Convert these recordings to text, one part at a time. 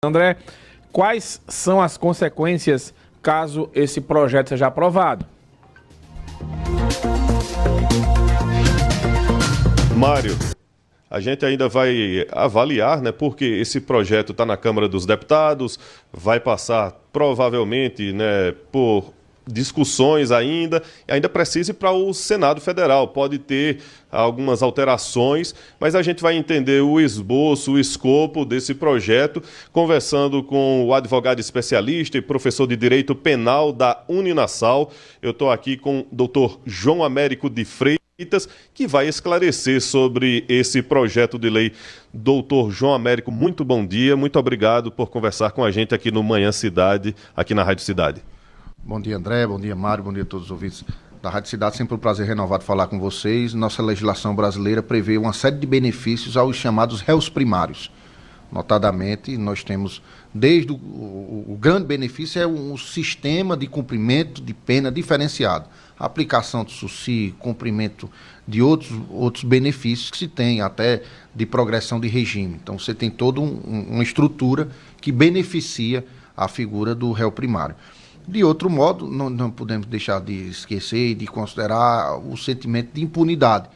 André, quais são as consequências caso esse projeto seja aprovado? Mário, a gente ainda vai avaliar, né, porque esse projeto está na Câmara dos Deputados, vai passar provavelmente, né, por discussões ainda precisa ir para o Senado Federal, pode ter algumas alterações, mas a gente vai entender o esboço, o escopo desse projeto, conversando com o advogado especialista e professor de Direito Penal da Uninasal. Eu estou aqui com o doutor João Américo de Freitas, que vai esclarecer sobre esse projeto de lei. Doutor João Américo, muito bom dia, muito obrigado por conversar com a gente aqui no Manhã Cidade, aqui na Rádio Cidade. Bom dia, André, bom dia, Mário, bom dia a todos os ouvintes da Rádio Cidade. Sempre um prazer renovado falar com vocês. Nossa legislação brasileira prevê uma série de benefícios aos chamados réus primários. Notadamente, nós temos, desde o grande benefício é um sistema de cumprimento de pena diferenciado. A aplicação do SUSI, cumprimento de outros benefícios que se tem, até de progressão de regime. Então, você tem toda uma estrutura que beneficia a figura do réu primário. De outro modo, não podemos deixar de esquecer e de considerar o sentimento de impunidade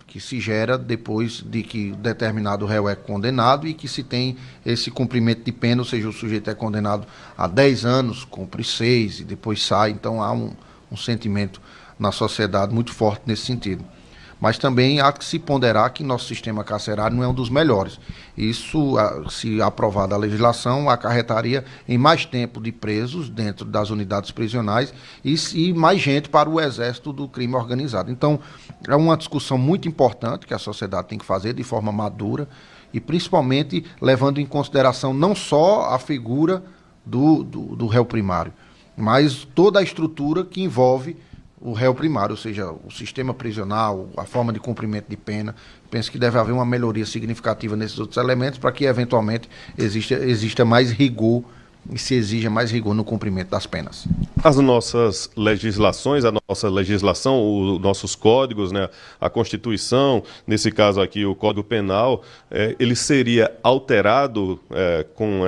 que se gera depois de que determinado réu é condenado e que se tem esse cumprimento de pena, ou seja, o sujeito é condenado a 10 anos, cumpre 6 e depois sai. Então há um sentimento na sociedade muito forte nesse sentido. Mas também há que se ponderar que nosso sistema carcerário não é um dos melhores. Isso, se aprovada a legislação, acarretaria em mais tempo de presos dentro das unidades prisionais e mais gente para o exército do crime organizado. Então, é uma discussão muito importante que a sociedade tem que fazer de forma madura e principalmente levando em consideração não só a figura do réu primário, mas toda a estrutura que envolve o réu primário, ou seja, o sistema prisional, a forma de cumprimento de pena. Penso que deve haver uma melhoria significativa nesses outros elementos para que, eventualmente, exista mais rigor e se exija mais rigor no cumprimento das penas. As nossas legislações, a nossa legislação, os nossos códigos, né, a Constituição, nesse caso aqui o Código Penal, ele seria alterado com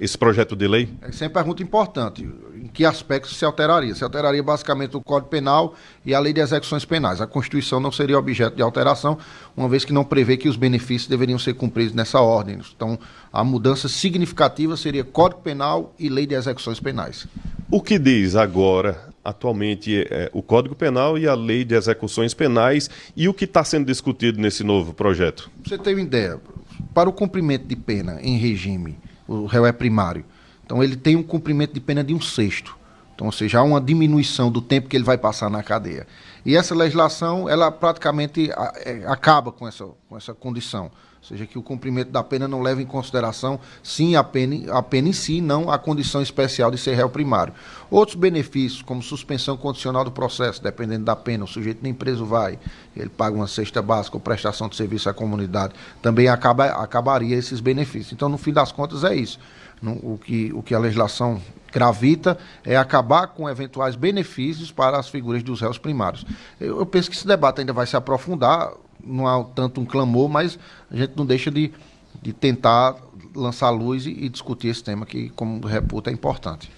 esse projeto de lei? Essa é uma pergunta importante. Em que aspectos se alteraria? Se alteraria basicamente o Código Penal e a Lei de Execuções Penais. A Constituição não seria objeto de alteração, uma vez que não prevê que os benefícios deveriam ser cumpridos nessa ordem. Então, a mudança significativa seria Código Penal e Lei de Execuções Penais. O que diz agora, atualmente, o Código Penal e a Lei de Execuções Penais e o que está sendo discutido nesse novo projeto? Pra você ter uma ideia, para o cumprimento de pena em regime, o réu é primário, então ele tem um cumprimento de pena de 1/6. Então, ou seja, há uma diminuição do tempo que ele vai passar na cadeia. E essa legislação, ela praticamente acaba com essa condição. Ou seja, que o cumprimento da pena não leva em consideração, sim, a pena em si, não a condição especial de ser réu primário. Outros benefícios, como suspensão condicional do processo, dependendo da pena, o sujeito nem preso vai, ele paga uma cesta básica ou prestação de serviço à comunidade, também acabaria esses benefícios. Então, no fim das contas, é isso. O que a legislação gravita é acabar com eventuais benefícios para as figuras dos réus primários. Eu penso que esse debate ainda vai se aprofundar, não há tanto um clamor, mas a gente não deixa de tentar lançar luz e discutir esse tema que, como reputa, é importante.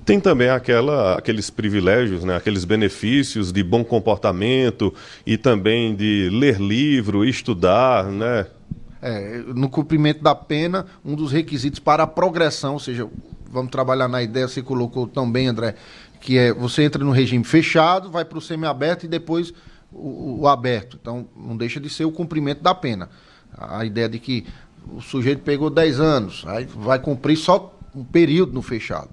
Tem também aqueles privilégios, né, aqueles benefícios de bom comportamento e também de ler livro, estudar, né? No cumprimento da pena, um dos requisitos para a progressão, ou seja, vamos trabalhar na ideia, você colocou tão bem, André, que você entra no regime fechado, vai para o semiaberto e depois o aberto. Então, não deixa de ser o cumprimento da pena. A ideia de que o sujeito pegou 10 anos, aí vai cumprir só um período no fechado.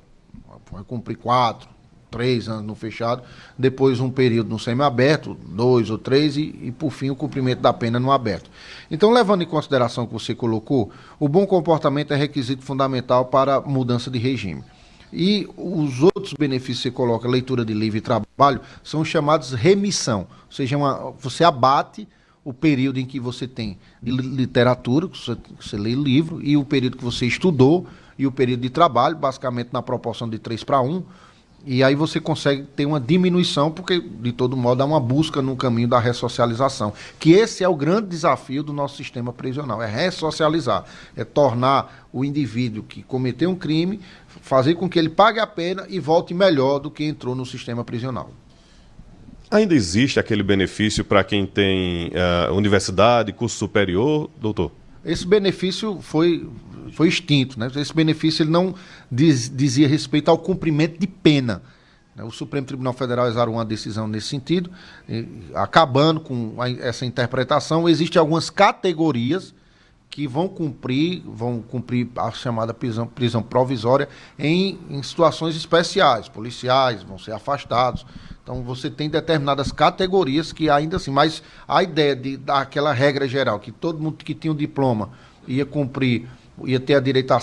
Vai cumprir 4, 3 anos no fechado, depois um período no semiaberto, 2 ou 3 e por fim o cumprimento da pena no aberto. Então, levando em consideração o que você colocou, o bom comportamento é requisito fundamental para mudança de regime. E os outros benefícios que você coloca, leitura de livro e trabalho, são chamados remissão, ou seja, você abate o período em que você tem de literatura, que você lê livro, e o período que você estudou, e o período de trabalho, basicamente na proporção de 3 para 1, E aí você consegue ter uma diminuição, porque, de todo modo, há uma busca no caminho da ressocialização. Que esse é o grande desafio do nosso sistema prisional, é ressocializar, é tornar o indivíduo que cometeu um crime, fazer com que ele pague a pena e volte melhor do que entrou no sistema prisional. Ainda existe aquele benefício para quem tem universidade, curso superior, doutor? Esse benefício foi extinto, né? Esse benefício ele não dizia respeito ao cumprimento de pena. O Supremo Tribunal Federal exarou uma decisão nesse sentido, acabando com essa interpretação. Existem algumas categorias que vão cumprir a chamada prisão provisória em situações especiais. Policiais vão ser afastados. Então você tem determinadas categorias que ainda assim, mas a ideia daquela regra geral, que todo mundo que tinha um diploma ia cumprir, ia ter direito à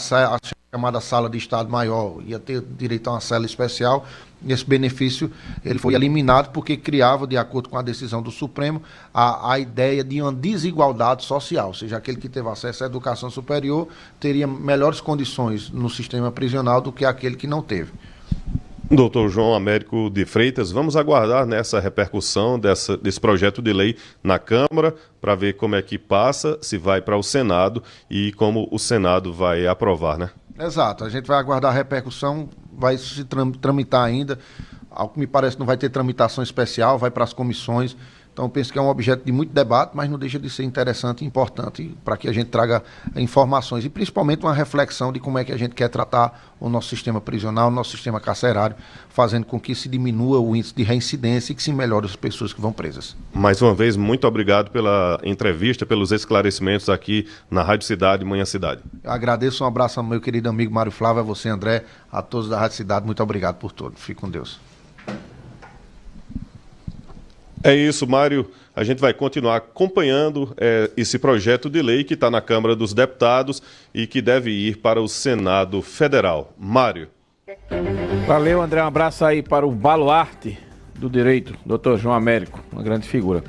chamada sala de Estado Maior, ia ter direito a uma cela especial, esse benefício ele foi eliminado porque criava, de acordo com a decisão do Supremo, a ideia de uma desigualdade social, ou seja, aquele que teve acesso à educação superior teria melhores condições no sistema prisional do que aquele que não teve. Doutor João Américo de Freitas, vamos aguardar nessa repercussão desse projeto de lei na Câmara para ver como é que passa, se vai para o Senado e como o Senado vai aprovar, né? Exato, a gente vai aguardar a repercussão, vai se tramitar ainda, ao que me parece não vai ter tramitação especial, vai para as comissões, então eu penso que é um objeto de muito debate, mas não deixa de ser interessante e importante para que a gente traga informações e principalmente uma reflexão de como é que a gente quer tratar o nosso sistema prisional, o nosso sistema carcerário, fazendo com que se diminua o índice de reincidência e que se melhore as pessoas que vão presas. Mais uma vez, muito obrigado pela entrevista, pelos esclarecimentos aqui na Rádio Cidade, Manhã Cidade. Eu agradeço, um abraço ao meu querido amigo Mário Flávio, a você, André, a todos da Rádio Cidade, muito obrigado por tudo. Fique com Deus. É isso, Mário. A gente vai continuar acompanhando esse projeto de lei que está na Câmara dos Deputados e que deve ir para o Senado Federal. Mário. Valeu, André. Um abraço aí para o baluarte do direito, doutor João Américo, uma grande figura.